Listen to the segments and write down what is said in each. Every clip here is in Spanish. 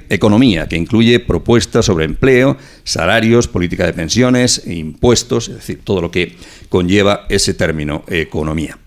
economía, que incluye propuestas sobre empleo, salarios, política de pensiones, impuestos, es decir, todo lo que conlleva ese término, economía.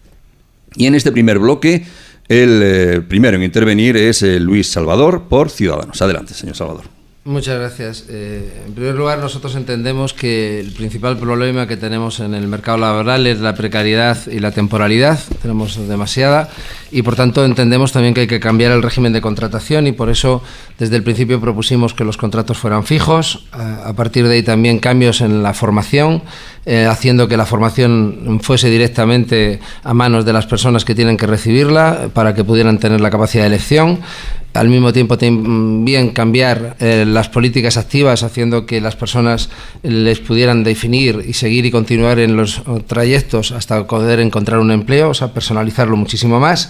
Y en este primer bloque, el primero en intervenir es Luis Salvador, por Ciudadanos. Adelante, señor Salvador. Muchas gracias. En primer lugar, nosotros entendemos que el principal problema que tenemos en el mercado laboral es la precariedad y la temporalidad. Tenemos demasiada y, por tanto, entendemos también que hay que cambiar el régimen de contratación y por eso, desde el principio, propusimos que los contratos fueran fijos. A partir de ahí, también cambios en la formación, haciendo que la formación fuese directamente a manos de las personas que tienen que recibirla para que pudieran tener la capacidad de elección. Al mismo tiempo también cambiar las políticas activas, haciendo que las personas les pudieran definir y seguir y continuar en los trayectos hasta poder encontrar un empleo, o sea, personalizarlo muchísimo más.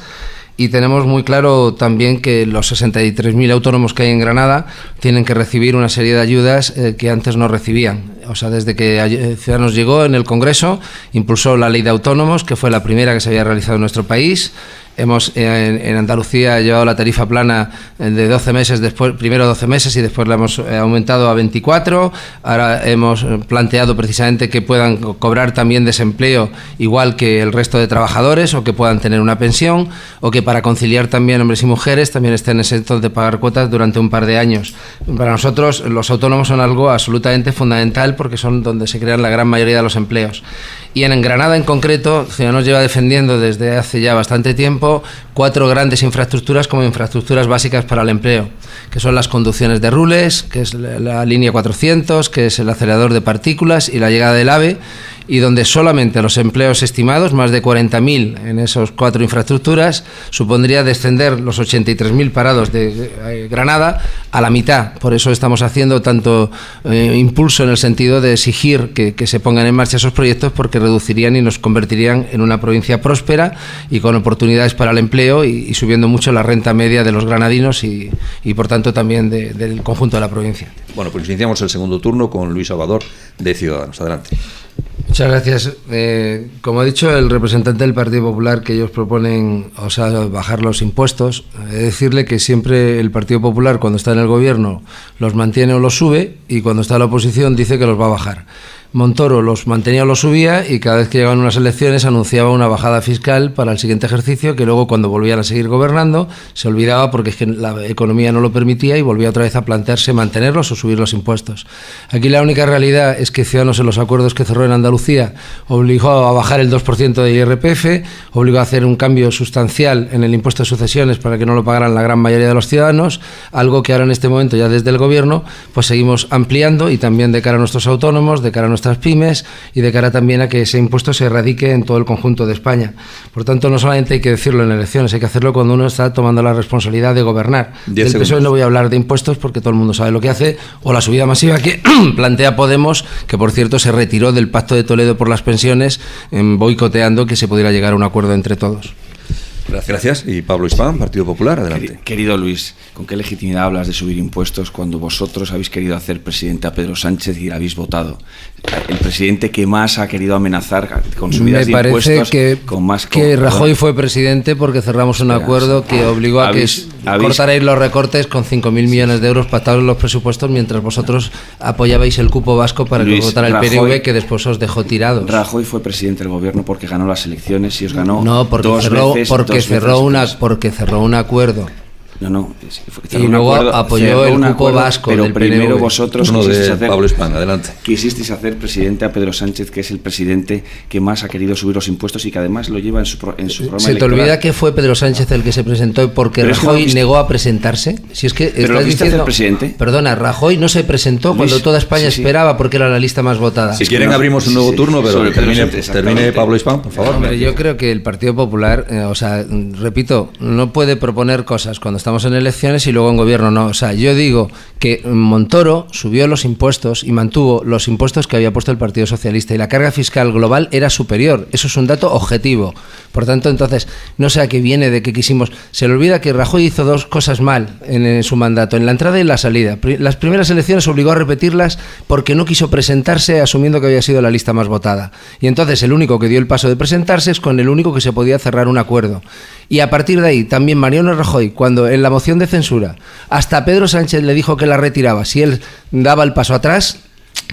Y tenemos muy claro también que los 63.000 autónomos que hay en Granada tienen que recibir una serie de ayudas que antes no recibían. O sea, desde que Ciudadanos llegó en el Congreso, impulsó la ley de autónomos, que fue la primera que se había realizado en nuestro país. Hemos en Andalucía llevado la tarifa plana de 12 meses, primero 12 meses y después la hemos aumentado a 24. Ahora hemos planteado precisamente que puedan cobrar también desempleo igual que el resto de trabajadores o que puedan tener una pensión o que para conciliar también hombres y mujeres también estén exentos de pagar cuotas durante un par de años. Para nosotros los autónomos son algo absolutamente fundamental porque son donde se crean la gran mayoría de los empleos. Y en Granada en concreto, Ciudadanos lleva defendiendo desde hace ya bastante tiempo 4 grandes infraestructuras como infraestructuras básicas para el empleo, que son las conducciones de Rules, que es la línea 400, que es el acelerador de partículas y la llegada del AVE, y donde solamente los empleos estimados, más de 40.000 en esas 4 infraestructuras, supondría descender los 83.000 parados de Granada a la mitad. Por eso estamos haciendo tanto impulso en el sentido de exigir que se pongan en marcha esos proyectos, porque reducirían y nos convertirían en una provincia próspera y con oportunidades para el empleo y subiendo mucho la renta media de los granadinos y por tanto también del conjunto de la provincia. Bueno, pues iniciamos el segundo turno con Luis Salvador, de Ciudadanos. Adelante. Muchas gracias. Como ha dicho el representante del Partido Popular, que ellos proponen, o sea, bajar los impuestos, he de decirle que siempre el Partido Popular, cuando está en el gobierno, los mantiene o los sube, y cuando está en la oposición dice que los va a bajar. Montoro los mantenía o los subía y cada vez que llegaban unas elecciones anunciaba una bajada fiscal para el siguiente ejercicio, que luego cuando volvían a seguir gobernando se olvidaba porque es que la economía no lo permitía y volvía otra vez a plantearse mantenerlos o subir los impuestos. Aquí la única realidad es que Ciudadanos, en los acuerdos que cerró en Andalucía, obligó a bajar el 2% de IRPF, obligó a hacer un cambio sustancial en el impuesto de sucesiones para que no lo pagaran la gran mayoría de los ciudadanos, algo que ahora en este momento ya desde el gobierno pues seguimos ampliando, y también de cara a nuestros autónomos, de cara a nuestras pymes y de cara también a que ese impuesto se erradique en todo el conjunto de España. Por tanto, no solamente hay que decirlo en elecciones, hay que hacerlo cuando uno está tomando la responsabilidad de gobernar. Del PSOE no voy a hablar de impuestos porque todo el mundo sabe lo que hace, o la subida masiva que plantea Podemos, que por cierto se retiró del Pacto de Toledo por las pensiones, boicoteando que se pudiera llegar a un acuerdo entre todos. Gracias. Y Pablo Hispán, Partido Popular, adelante. Querido Luis, ¿con qué legitimidad hablas de subir impuestos cuando vosotros habéis querido hacer presidente a Pedro Sánchez y le habéis votado? El presidente que más ha querido amenazar con subidas de impuestos. Que Rajoy fue presidente porque cerramos un acuerdo que obligó a que cortarais los recortes con 5.000 millones de euros pactados en los presupuestos, mientras vosotros apoyabais el cupo vasco para que votara el PNV, que después os dejó tirados. Rajoy fue presidente del gobierno porque ganó las elecciones y os ganó porque cerró un acuerdo. No. Y luego apoyó el cupo vasco pero del primero PNV. vosotros Pablo Hispán, adelante. Quisisteis hacer presidente a Pedro Sánchez, que es el presidente que más ha querido subir los impuestos y que además lo lleva en su programa electoral. ¿Se te olvida que fue Pedro Sánchez el que se presentó porque Rajoy negó a presentarse? Si es que ¿Pero lo viste hacer presidente? Perdona, Rajoy no se presentó Luis, cuando toda España esperaba porque era la lista más votada. Si quieren abrimos un nuevo turno, pero termine Pablo Hispán, por favor. Hombre, yo creo que el Partido Popular, repito, no puede proponer cosas cuando estamos en elecciones y luego en gobierno no. O sea, yo digo que Montoro subió los impuestos y mantuvo los impuestos que había puesto el Partido Socialista, y la carga fiscal global era superior. Eso es un dato objetivo. Por tanto, entonces, no sé a qué viene de que quisimos. Se le olvida que Rajoy hizo 2 cosas mal en su mandato, en la entrada y en la salida. Las primeras elecciones obligó a repetirlas porque no quiso presentarse asumiendo que había sido la lista más votada. Y entonces el único que dio el paso de presentarse es con el único que se podía cerrar un acuerdo. Y a partir de ahí, también Mariano Rajoy, cuando en la moción de censura, hasta Pedro Sánchez le dijo que la retiraba si él daba el paso atrás,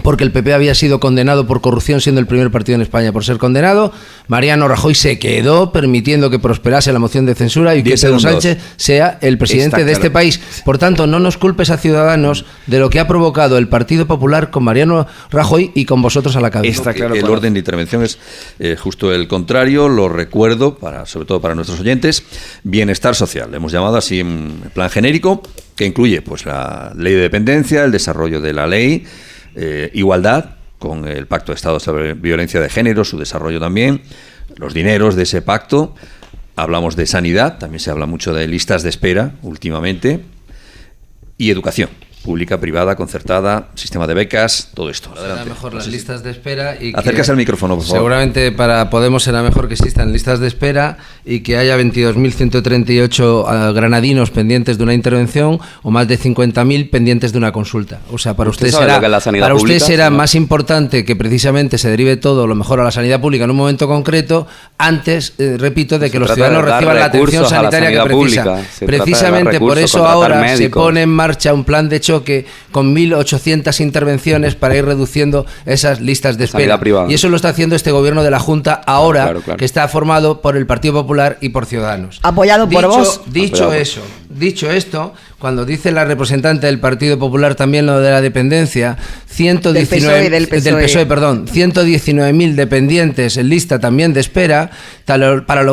porque el PP había sido condenado por corrupción, siendo el primer partido en España por ser condenado. Mariano Rajoy se quedó permitiendo que prosperase la moción de censura y que Pedro Sánchez sea el presidente de este país. Por tanto, no nos culpes a Ciudadanos de lo que ha provocado el Partido Popular con Mariano Rajoy y con vosotros a la cabeza. Está claro, el orden de intervención es justo el contrario, lo recuerdo, sobre todo para nuestros oyentes. Bienestar social, le hemos llamado así en plan genérico, que incluye pues la ley de dependencia, el desarrollo de la ley, igualdad, con el Pacto de Estado sobre Violencia de Género, su desarrollo también, los dineros de ese pacto. Hablamos de sanidad, también se habla mucho de listas de espera últimamente, y educación, pública, privada, concertada, sistema de becas, todo esto. Será mejor las listas de espera. Y acércase al micrófono, por favor. Seguramente para Podemos será mejor que existan listas de espera y que haya 22.138 granadinos pendientes de una intervención o más de 50.000 pendientes de una consulta. O sea, para usted será más importante que precisamente se derive todo lo mejor a la sanidad pública en un momento concreto, antes, repito, de que los ciudadanos reciban la atención sanitaria que precisan. Precisamente por eso ahora se pone en marcha un plan de choque con 1.800 intervenciones para ir reduciendo esas listas de espera. Y eso lo está haciendo este gobierno de la Junta ahora, que está formado por el Partido Popular y por Ciudadanos. Apoyado por vos. Dicho esto, cuando dice la representante del Partido Popular también lo de la dependencia, 119.000 dependientes en lista también de espera,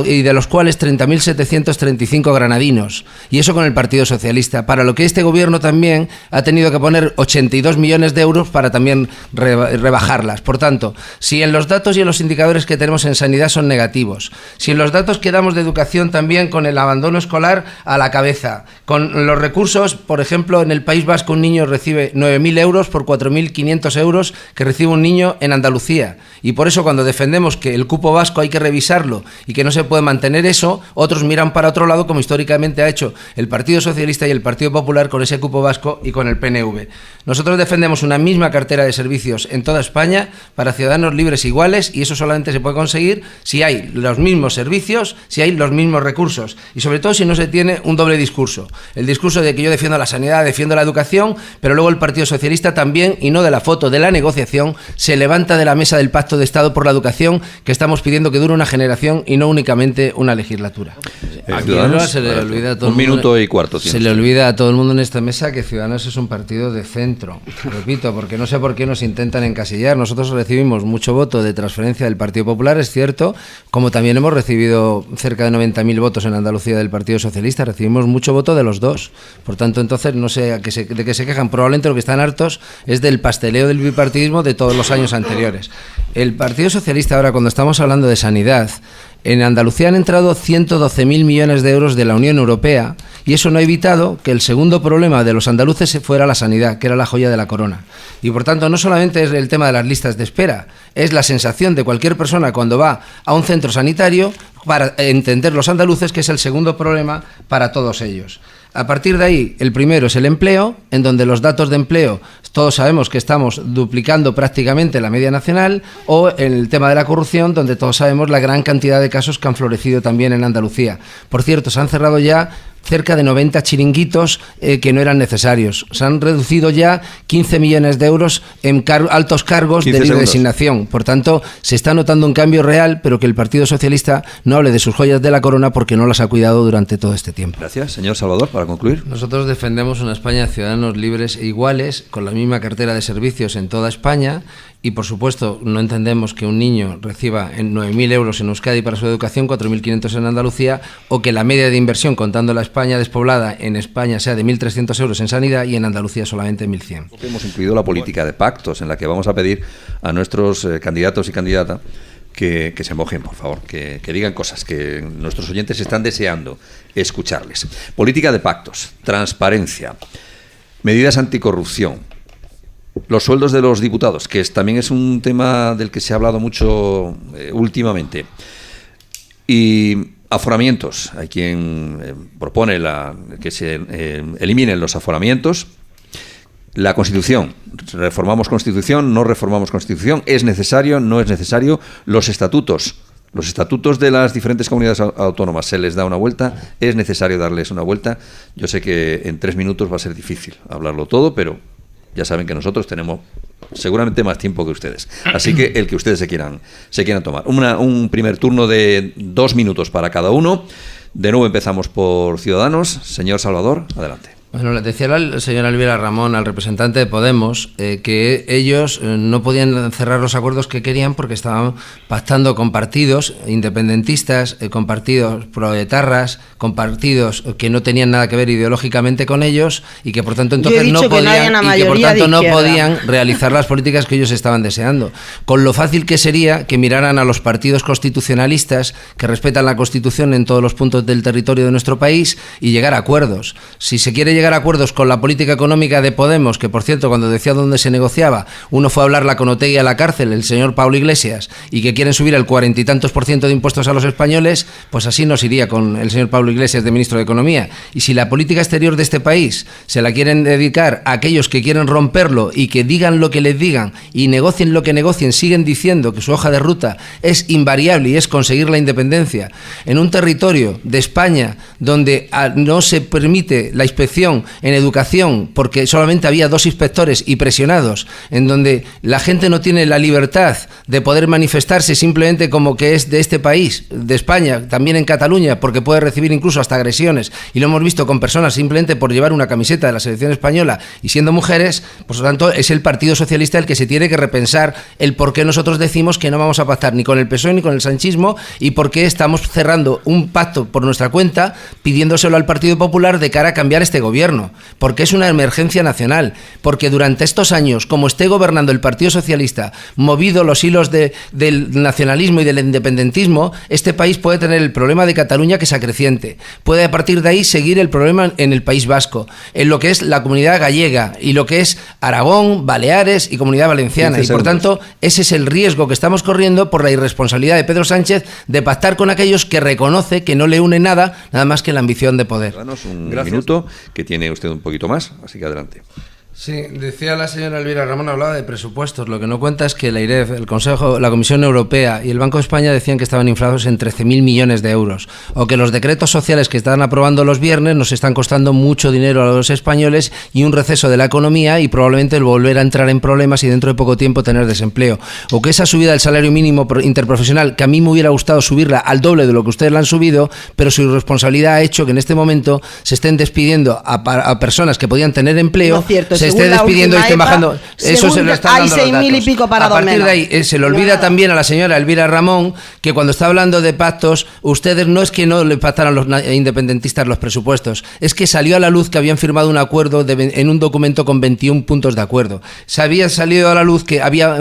y de los cuales 30.735 granadinos. Y eso con el Partido Socialista, para lo que este gobierno también ha tenido que poner 82 millones de euros para también rebajarlas. Por tanto, si en los datos y en los indicadores que tenemos en sanidad son negativos, si en los datos que damos de educación también con el abandono escolar a la cabeza, con los recursos, por ejemplo, en el País Vasco un niño recibe 9.000 euros por 4.500 euros que recibe un niño en Andalucía. Y por eso cuando defendemos que el cupo vasco hay que revisarlo y que no se puede mantener eso, otros miran para otro lado, como históricamente ha hecho el Partido Socialista y el Partido Popular con ese cupo vasco y con el PNV. Nosotros defendemos una misma cartera de servicios en toda España para ciudadanos libres e iguales, y eso solamente se puede conseguir si hay los mismos servicios, si hay los mismos recursos y sobre todo si no se tiene un doble discurso. El discurso de que yo defiendo la sanidad, defiendo la educación, pero luego el Partido Socialista también, y no de la foto de la negociación, se levanta de la mesa del Pacto de Estado por la educación que estamos pidiendo que dure una generación y no únicamente una legislatura. Se le olvida a todo un minuto y cuarto. Se le olvida a todo el mundo en esta mesa que Ciudadanos es un partido de centro. Repito, porque no sé por qué nos intentan encasillar. Nosotros recibimos mucho voto de transferencia del Partido Popular, es cierto, como también hemos recibido cerca de 90.000 votos en Andalucía del Partido Socialista. Recibimos mucho voto de los dos. Por tanto, entonces, no sé de qué se quejan. Probablemente lo que están hartos es del pasteleo del bipartidismo de todos los años anteriores. El Partido Socialista, ahora cuando estamos hablando de sanidad, en Andalucía han entrado 112.000 millones de euros de la Unión Europea, y eso no ha evitado que el segundo problema de los andaluces fuera la sanidad, que era la joya de la corona. Y por tanto, no solamente es el tema de las listas de espera, es la sensación de cualquier persona cuando va a un centro sanitario, para entender los andaluces que es el segundo problema para todos ellos. A partir de ahí, el primero es el empleo, en donde los datos de empleo, todos sabemos que estamos duplicando prácticamente la media nacional, o en el tema de la corrupción, donde todos sabemos la gran cantidad de casos que han florecido también en Andalucía. Por cierto, se han cerrado ya cerca de 90 chiringuitos que no eran necesarios. Se han reducido ya 15 millones de euros en altos cargos de libre designación. Por tanto, se está notando un cambio real, pero que el Partido Socialista no hable de sus joyas de la corona porque no las ha cuidado durante todo este tiempo. Gracias. Señor Salvador, para concluir. Nosotros defendemos una España de ciudadanos libres e iguales, con la misma cartera de servicios en toda España. Y, por supuesto, no entendemos que un niño reciba 9.000 euros en Euskadi para su educación, 4.500 en Andalucía, o que la media de inversión, contando la España despoblada, en España sea de 1.300 euros en sanidad y en Andalucía solamente 1.100. Hemos incluido la política de pactos, en la que vamos a pedir a nuestros candidatos y candidatas que se mojen, por favor, que digan cosas que nuestros oyentes están deseando escucharles. Política de pactos, transparencia, medidas anticorrupción, los sueldos de los diputados, que también es un tema del que se ha hablado mucho últimamente, y aforamientos. Hay quien propone que se eliminen los aforamientos. La Constitución, reformamos Constitución, no reformamos Constitución, es necesario, no es necesario. Los estatutos, Los estatutos de las diferentes comunidades autónomas se les da una vuelta, es necesario darles una vuelta. Yo sé que en 3 minutos va a ser difícil hablarlo todo, pero ya saben que nosotros tenemos seguramente más tiempo que ustedes. Así que el que ustedes se quieran tomar. Un primer turno de 2 minutos para cada uno. De nuevo empezamos por Ciudadanos. Señor Salvador, adelante. Bueno, le decía el señor Elvira Ramón, al representante de Podemos, que ellos no podían cerrar los acuerdos que querían porque estaban pactando con partidos independentistas, con partidos proetarras, con partidos que no tenían nada que ver ideológicamente con ellos y que por tanto entonces no podían realizar las políticas que ellos estaban deseando. Con lo fácil que sería que miraran a los partidos constitucionalistas que respetan la Constitución en todos los puntos del territorio de nuestro país y llegar a acuerdos. Si se quiere llegar a acuerdos con la política económica de Podemos, que por cierto cuando decía dónde se negociaba, uno fue a hablarla con Otegi a la cárcel, el señor Pablo Iglesias, y que quieren subir el 40 y tantos % de impuestos a los españoles, pues así nos iría con el señor Pablo Iglesias de ministro de Economía. Y si la política exterior de este país se la quieren dedicar a aquellos que quieren romperlo y que digan lo que les digan y negocien lo que negocien, siguen diciendo que su hoja de ruta es invariable y es conseguir la independencia en un territorio de España donde no se permite la inspección en educación porque solamente había 2 inspectores y presionados, en donde la gente no tiene la libertad de poder manifestarse simplemente como que es de este país, de España, también en Cataluña, porque puede recibir incluso hasta agresiones, y lo hemos visto con personas simplemente por llevar una camiseta de la selección española y siendo mujeres. Por lo tanto, es el Partido Socialista el que se tiene que repensar el por qué nosotros decimos que no vamos a pactar ni con el PSOE ni con el sanchismo y por qué estamos cerrando un pacto por nuestra cuenta pidiéndoselo al Partido Popular de cara a cambiar este gobierno. Porque es una emergencia nacional, porque durante estos años, como esté gobernando el Partido Socialista, movido los hilos del nacionalismo y del independentismo, este país puede tener el problema de Cataluña que es acreciente. Puede a partir de ahí seguir el problema en el País Vasco, en lo que es la Comunidad Gallega y lo que es Aragón, Baleares y Comunidad Valenciana. Y por tanto, ese es el riesgo que estamos corriendo por la irresponsabilidad de Pedro Sánchez de pactar con aquellos que reconoce que no le une nada más que la ambición de poder. Un minuto que tiene usted un poquito más, así que adelante. Sí, decía la señora Elvira Ramón, hablaba de presupuestos. Lo que no cuenta es que la IREF, el Consejo, la Comisión Europea y el Banco de España decían que estaban inflados en 13.000 millones de euros, o que los decretos sociales que están aprobando los viernes nos están costando mucho dinero a los españoles y un receso de la economía y probablemente el volver a entrar en problemas y dentro de poco tiempo tener desempleo. O que esa subida del salario mínimo interprofesional, que a mí me hubiera gustado subirla al doble de lo que ustedes la han subido, pero su irresponsabilidad ha hecho que en este momento se estén despidiendo a personas que podían tener empleo. Se esté despidiendo y estén bajando. Eso se lo están dando los datos. Y pico para a partir de ahí se le olvida también a la señora Elvira Ramón que cuando está hablando de pactos, ustedes no es que no le pactaran los independentistas los presupuestos, es que salió a la luz que habían firmado un acuerdo en un documento con 21 puntos de acuerdo. Se había salido a la luz que había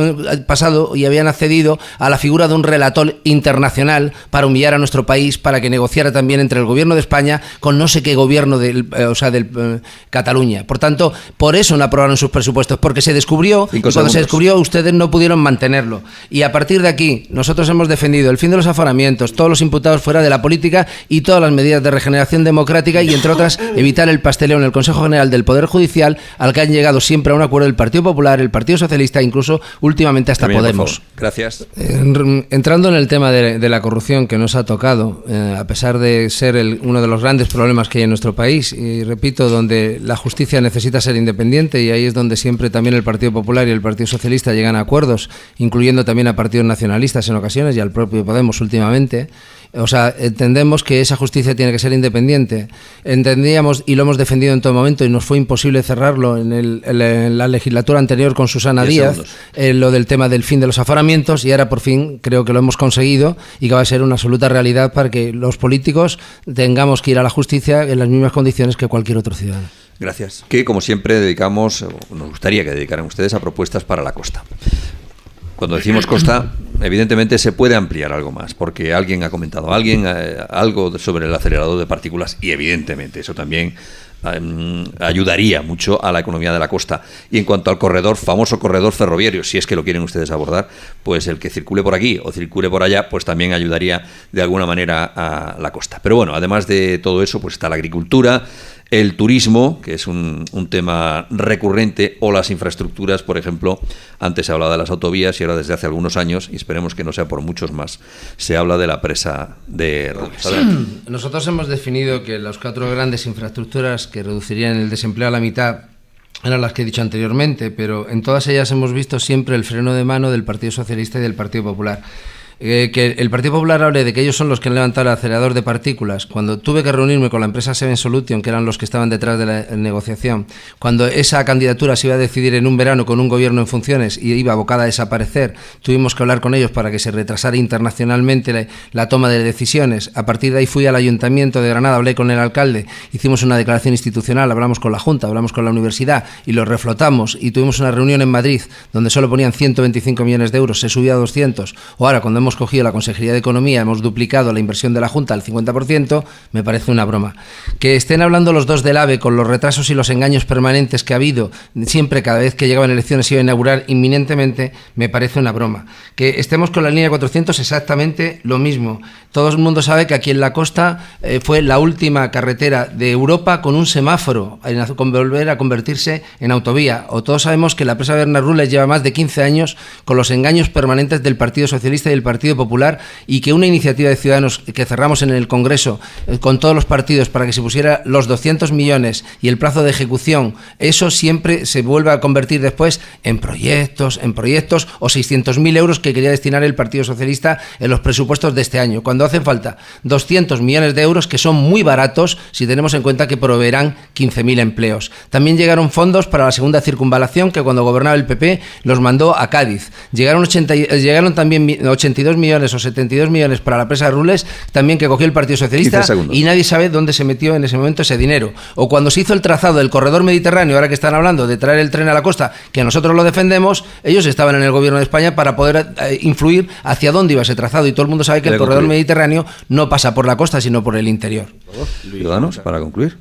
pasado y habían accedido a la figura de un relator internacional para humillar a nuestro país, para que negociara también entre el gobierno de España con no sé qué gobierno del Cataluña. Por tanto, por eso no aprobaron sus presupuestos, porque se descubrió, y cuando se descubrió ustedes no pudieron mantenerlo. Y a partir de aquí, nosotros hemos defendido el fin de los aforamientos, todos los imputados fuera de la política y todas las medidas de regeneración democrática y, entre otras, evitar el pasteleo en el Consejo General del Poder Judicial, al que han llegado siempre a un acuerdo el Partido Popular, el Partido Socialista, incluso últimamente hasta también, Podemos. Gracias. Entrando en el tema de la corrupción que nos ha tocado, a pesar de ser uno de los grandes problemas que hay en nuestro país, y repito, donde la justicia necesita ser independiente, y ahí es donde siempre también el Partido Popular y el Partido Socialista llegan a acuerdos, incluyendo también a partidos nacionalistas en ocasiones y al propio Podemos últimamente. O sea, entendemos que esa justicia tiene que ser independiente. Entendíamos y lo hemos defendido en todo momento y nos fue imposible cerrarlo en la legislatura anterior con Susana Díaz, lo del tema del fin de los aforamientos, y ahora por fin creo que lo hemos conseguido y que va a ser una absoluta realidad para que los políticos tengamos que ir a la justicia en las mismas condiciones que cualquier otro ciudadano. Gracias. Que como siempre nos gustaría que dedicaran ustedes a propuestas para la costa. Cuando decimos costa, evidentemente se puede ampliar algo más, porque alguien ha comentado algo sobre el acelerador de partículas y evidentemente eso también ayudaría mucho a la economía de la costa. Y en cuanto al famoso corredor ferroviario, si es que lo quieren ustedes abordar, pues el que circule por aquí o circule por allá, pues también ayudaría de alguna manera a la costa. Pero bueno, además de todo eso, pues está la agricultura, el turismo, que es un tema recurrente, o las infraestructuras, por ejemplo. Antes se hablaba de las autovías y ahora desde hace algunos años, y esperemos que no sea por muchos más, se habla de la presa de Rules. Sí. Nosotros hemos definido que las 4 grandes infraestructuras que reducirían el desempleo a la mitad eran las que he dicho anteriormente, pero en todas ellas hemos visto siempre el freno de mano del Partido Socialista y del Partido Popular. Que el Partido Popular hable de que ellos son los que han levantado el acelerador de partículas, cuando tuve que reunirme con la empresa Seven Solution, que eran los que estaban detrás de la negociación, cuando esa candidatura se iba a decidir en un verano con un gobierno en funciones y iba abocada a desaparecer, tuvimos que hablar con ellos para que se retrasara internacionalmente la toma de decisiones. A partir de ahí fui al Ayuntamiento de Granada, hablé con el alcalde, hicimos una declaración institucional, hablamos con la Junta, hablamos con la Universidad y lo reflotamos, y tuvimos una reunión en Madrid donde solo ponían 125 millones de euros, se subió a 200, o ahora cuando hemos cogido la Consejería de Economía, hemos duplicado la inversión de la Junta al 50%, me parece una broma. Que estén hablando los dos del AVE con los retrasos y los engaños permanentes que ha habido, siempre cada vez que llegaban elecciones se iba a inaugurar inminentemente, me parece una broma. Que estemos con la línea 400 exactamente lo mismo. Todo el mundo sabe que aquí en la costa fue la última carretera de Europa con un semáforo, con volver a convertirse en autovía. O todos sabemos que la presa Bernarrules lleva más de 15 años con los engaños permanentes del Partido Socialista y del Partido Popular, y que una iniciativa de Ciudadanos que cerramos en el Congreso con todos los partidos para que se pusiera los 200 millones y el plazo de ejecución, eso siempre se vuelve a convertir después en proyectos o 600.000 euros que quería destinar el Partido Socialista en los presupuestos de este año, cuando hacen falta 200 millones de euros, que son muy baratos si tenemos en cuenta que proveerán 15.000 empleos. También llegaron fondos para la segunda circunvalación, que cuando gobernaba el PP los mandó a Cádiz. Llegaron también 82 millones o 72 millones para la presa de Rules, también que cogió el Partido Socialista, y nadie sabe dónde se metió en ese momento ese dinero. O cuando se hizo el trazado del corredor mediterráneo, ahora que están hablando de traer el tren a la costa, que nosotros lo defendemos, ellos estaban en el gobierno de España para poder influir hacia dónde iba ese trazado, y todo el mundo sabe que el corredor mediterráneo no pasa por la costa, sino por el interior. Ciudadanos, para concluir.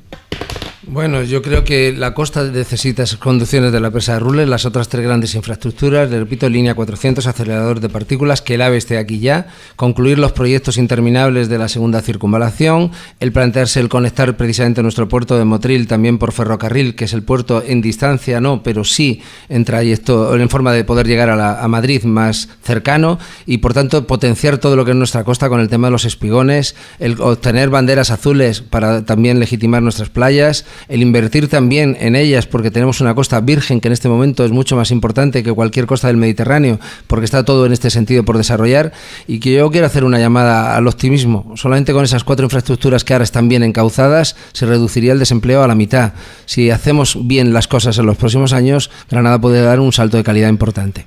Bueno, yo creo que la costa necesita esas conducciones de la presa de Rules, las otras 3 grandes infraestructuras, le repito, línea 400, acelerador de partículas, que el AVE esté aquí ya, concluir los proyectos interminables de la segunda circunvalación, el plantearse el conectar precisamente nuestro puerto de Motril también por ferrocarril, que es el puerto en distancia, no, pero sí en trayecto, en forma de poder llegar a Madrid más cercano, y por tanto potenciar todo lo que es nuestra costa con el tema de los espigones, el obtener banderas azules para también legitimar nuestras playas, el invertir también en ellas, porque tenemos una costa virgen que en este momento es mucho más importante que cualquier costa del Mediterráneo, porque está todo en este sentido por desarrollar, y que yo quiero hacer una llamada al optimismo. Solamente con esas 4 infraestructuras que ahora están bien encauzadas se reduciría el desempleo a la mitad. Si hacemos bien las cosas en los próximos años, Granada puede dar un salto de calidad importante.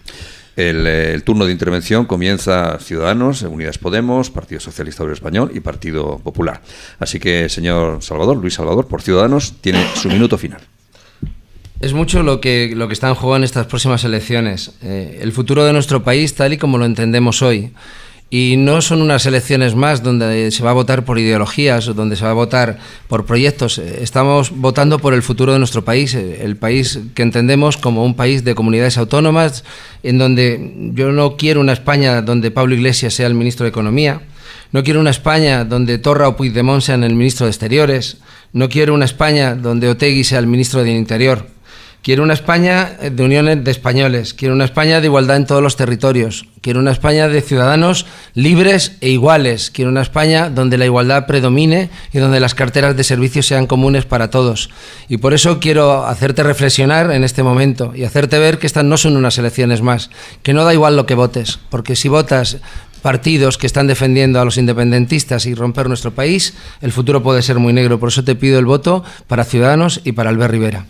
El turno de intervención comienza Ciudadanos, Unidas Podemos, Partido Socialista Obrero Español y Partido Popular. Así que, señor Salvador, Luis Salvador, por Ciudadanos, tiene su minuto final. Es mucho lo que está en juego en estas próximas elecciones. El futuro de nuestro país, tal y como lo entendemos hoy. Y no son unas elecciones más donde se va a votar por ideologías, donde se va a votar por proyectos. Estamos votando por el futuro de nuestro país, el país que entendemos como un país de comunidades autónomas, en donde yo no quiero una España donde Pablo Iglesias sea el ministro de Economía, no quiero una España donde Torra o Puigdemont sean el ministro de Exteriores, no quiero una España donde Otegi sea el ministro del Interior. Quiero una España de uniones de españoles, quiero una España de igualdad en todos los territorios, quiero una España de ciudadanos libres e iguales, quiero una España donde la igualdad predomine y donde las carteras de servicios sean comunes para todos. Y por eso quiero hacerte reflexionar en este momento y hacerte ver que estas no son unas elecciones más, que no da igual lo que votes, porque si votas partidos que están defendiendo a los independentistas y romper nuestro país, el futuro puede ser muy negro. Por eso te pido el voto para Ciudadanos y para Albert Rivera.